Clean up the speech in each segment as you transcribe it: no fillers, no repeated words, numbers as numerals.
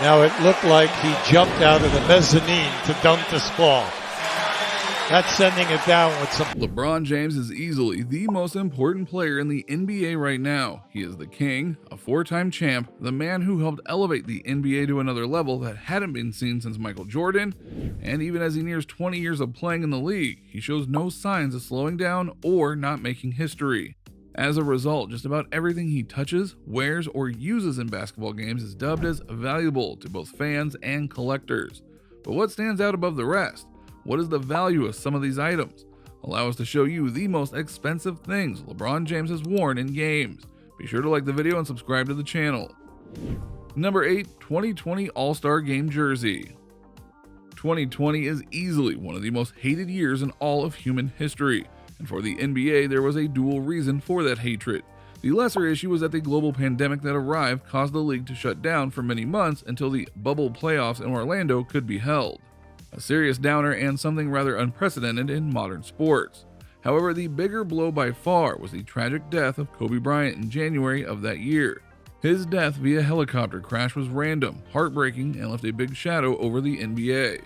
Now it looked like he jumped out of the mezzanine to dunk this ball. That's sending it down with some... LeBron James is easily the most important player in the NBA right now. He is the king, a four-time champ, the man who helped elevate the NBA to another level that hadn't been seen since Michael Jordan, and even as he nears 20 years of playing in the league, he shows no signs of slowing down or not making history. As a result, just about everything he touches, wears, or uses in basketball games is dubbed as valuable to both fans and collectors. But what stands out above the rest? What is the value of some of these items? Allow us to show you the most expensive things LeBron James has worn in games. Be sure to like the video and subscribe to the channel. Number 8. 2020 All-Star Game Jersey. 2020 is easily one of the most hated years in all of human history, and for the NBA there was a dual reason for that hatred. The lesser issue was that the global pandemic that arrived caused the league to shut down for many months until the bubble playoffs in Orlando could be held. A serious downer and something rather unprecedented in modern sports. However, the bigger blow by far was the tragic death of Kobe Bryant in January of that year. His death via helicopter crash was random, heartbreaking, and left a big shadow over the NBA.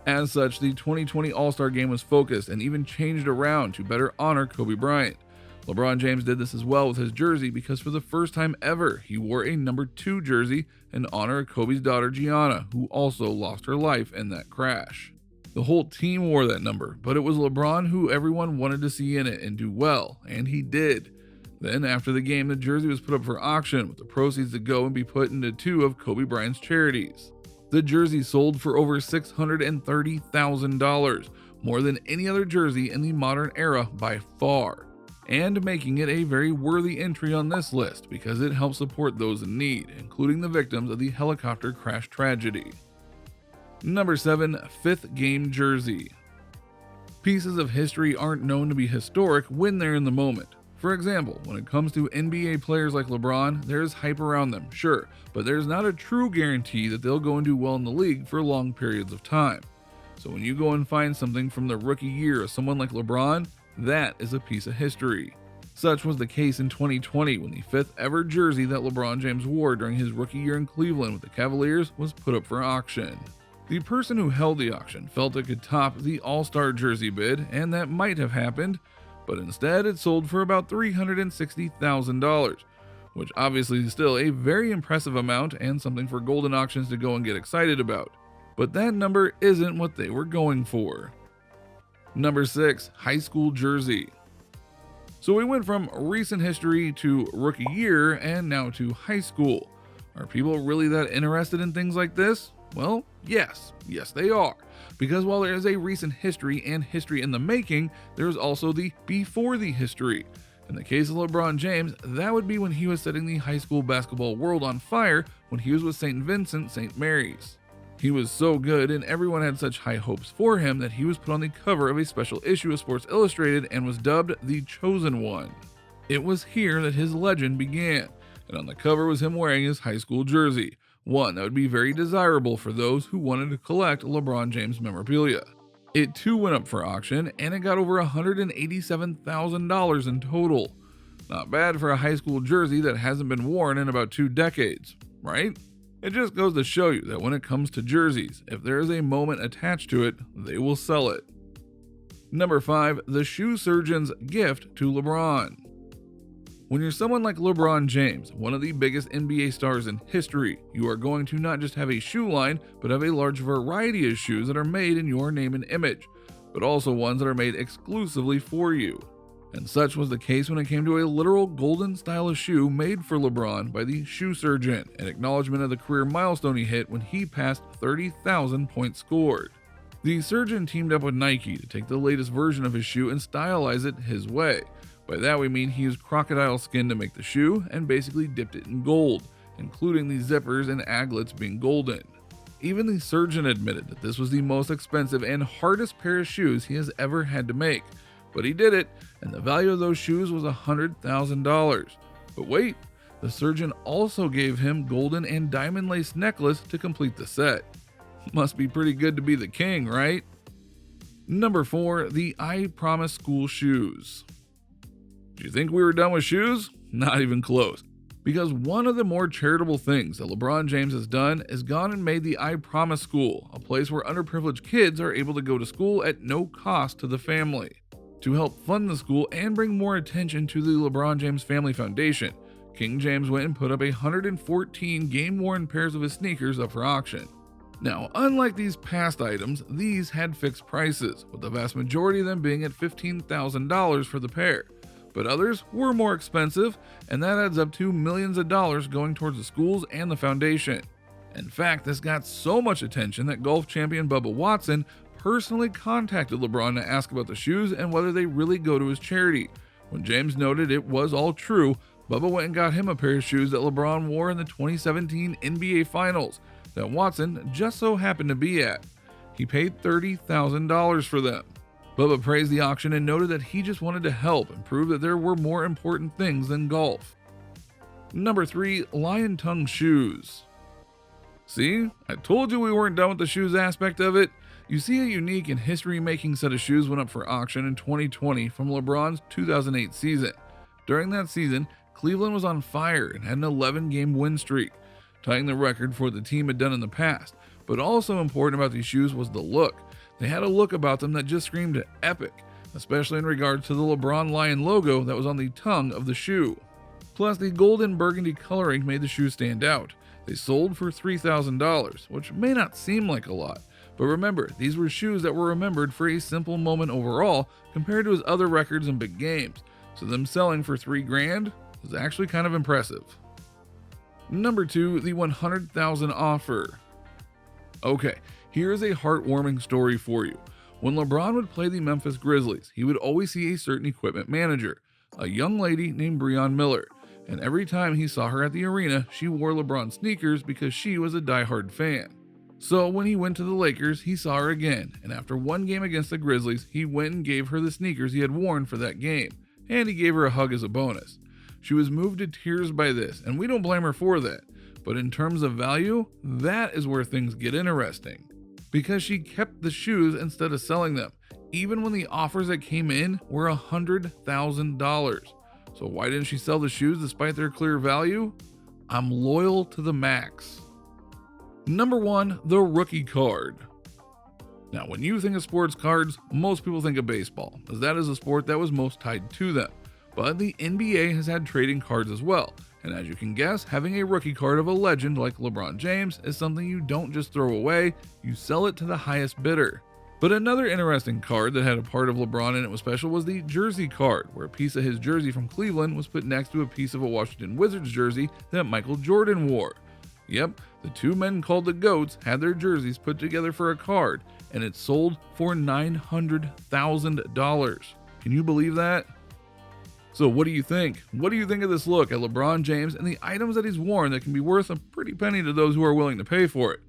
As such, the 2020 All-Star Game was focused and even changed around to better honor Kobe Bryant. LeBron James did this as well with his jersey because for the first time ever, he wore a number 2 jersey in honor of Kobe's daughter Gianna, who also lost her life in that crash. The whole team wore that number, but it was LeBron who everyone wanted to see in it and do well, and he did. Then after the game, the jersey was put up for auction with the proceeds to go and be put into 2 of Kobe Bryant's charities. The jersey sold for over $630,000, more than any other jersey in the modern era by far, and making it a very worthy entry on this list because it helps support those in need, including the victims of the helicopter crash tragedy. Number 7. 5th Game Jersey. Pieces of history aren't known to be historic when they're in the moment. For example, when it comes to NBA players like LeBron, there is hype around them, sure, but there's not a true guarantee that they'll go and do well in the league for long periods of time. So when you go and find something from the rookie year of someone like LeBron, that is a piece of history. Such was the case in 2020 when the 5th ever jersey that LeBron James wore during his rookie year in Cleveland with the Cavaliers was put up for auction. The person who held the auction felt it could top the All-Star jersey bid, and that might have happened, but instead it sold for about $360,000, which obviously is still a very impressive amount and something for Golden Auctions to go and get excited about. But that number isn't what they were going for. Number 6. High School Jersey. So we went from recent history to rookie year and now to high school. Are people really that interested in things like this? Well, yes they are. Because while there is a recent history and history in the making, there is also the before the history. In the case of LeBron James, that would be when he was setting the high school basketball world on fire when he was with St. Vincent St. Mary's. He was so good and everyone had such high hopes for him that he was put on the cover of a special issue of Sports Illustrated and was dubbed the Chosen One. It was here that his legend began, and on the cover was him wearing his high school jersey, one that would be very desirable for those who wanted to collect LeBron James memorabilia. It too went up for auction and it got over $187,000 in total. Not bad for a high school jersey that hasn't been worn in about 2 decades, right? It just goes to show you that when it comes to jerseys, if there is a moment attached to it, they will sell it. Number 5. The Shoe Surgeon's Gift to LeBron. When you're someone like LeBron James, one of the biggest NBA stars in history, you are going to not just have a shoe line, but have a large variety of shoes that are made in your name and image, but also ones that are made exclusively for you. And such was the case when it came to a literal golden style of shoe made for LeBron by the Shoe Surgeon, in acknowledgement of the career milestone he hit when he passed 30,000 points scored. The surgeon teamed up with Nike to take the latest version of his shoe and stylize it his way. By that we mean he used crocodile skin to make the shoe and basically dipped it in gold, including the zippers and aglets being golden. Even the surgeon admitted that this was the most expensive and hardest pair of shoes he has ever had to make, but he did it, and the value of those shoes was $100,000. But wait, the surgeon also gave him golden and diamond lace necklace to complete the set. Must be pretty good to be the king, right? Number 4, the I Promise School Shoes. Do you think we were done with shoes? Not even close. Because one of the more charitable things that LeBron James has done is gone and made the I Promise School, a place where underprivileged kids are able to go to school at no cost to the family. To help fund the school and bring more attention to the LeBron James Family Foundation, King James went and put up 114 game-worn pairs of his sneakers up for auction. Now, unlike these past items, these had fixed prices, with the vast majority of them being at $15,000 for the pair. But others were more expensive, and that adds up to millions of dollars going towards the schools and the foundation. In fact, this got so much attention that golf champion Bubba Watson personally contacted LeBron to ask about the shoes and whether they really go to his charity. When James noted it was all true, Bubba went and got him a pair of shoes that LeBron wore in the 2017 NBA Finals that Watson just so happened to be at. He paid $30,000 for them. Bubba praised the auction and noted that he just wanted to help and prove that there were more important things than golf. Number 3, lion tongue shoes. See, I told you we weren't done with the shoes aspect of it. You see, a unique and history-making set of shoes went up for auction in 2020 from LeBron's 2008 season. During that season, Cleveland was on fire and had an 11-game win streak, tying the record for what the team had done in the past. But also important about these shoes was the look. They had a look about them that just screamed epic, especially in regards to the LeBron Lion logo that was on the tongue of the shoe. Plus, the gold and burgundy coloring made the shoe stand out. They sold for $3,000, which may not seem like a lot. But remember, these were shoes that were remembered for a simple moment overall compared to his other records and big games, so them selling for $3,000 was actually kind of impressive. Number 2, the $100,000 offer. Okay, here's a heartwarming story for you. When LeBron would play the Memphis Grizzlies, he would always see a certain equipment manager, a young lady named Bryant Miller, and every time he saw her at the arena, she wore LeBron sneakers because she was a diehard fan. So when he went to the Lakers, he saw her again, and after one game against the Grizzlies, he went and gave her the sneakers he had worn for that game, and he gave her a hug as a bonus. She was moved to tears by this, and we don't blame her for that. But in terms of value, that is where things get interesting. Because she kept the shoes instead of selling them, even when the offers that came in were $100,000. So why didn't she sell the shoes despite their clear value? I'm loyal to the max. Number 1, the rookie card. Now, when you think of sports cards, most people think of baseball, as that is a sport that was most tied to them. But the NBA has had trading cards as well, and as you can guess, having a rookie card of a legend like LeBron James is something you don't just throw away, you sell it to the highest bidder. But another interesting card that had a part of LeBron in it was special was the jersey card, where a piece of his jersey from Cleveland was put next to a piece of a Washington Wizards jersey that Michael Jordan wore. Yep, the two men called the GOATs had their jerseys put together for a card, and it sold for $900,000. Can you believe that? So what do you think? What do you think of this look at LeBron James and the items that he's worn that can be worth a pretty penny to those who are willing to pay for it?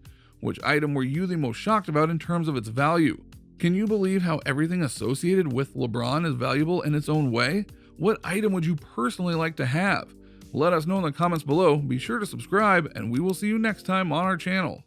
Which item were you the most shocked about in terms of its value? Can you believe how everything associated with LeBron is valuable in its own way? What item would you personally like to have? Let us know in the comments below. Be sure to subscribe, and we will see you next time on our channel.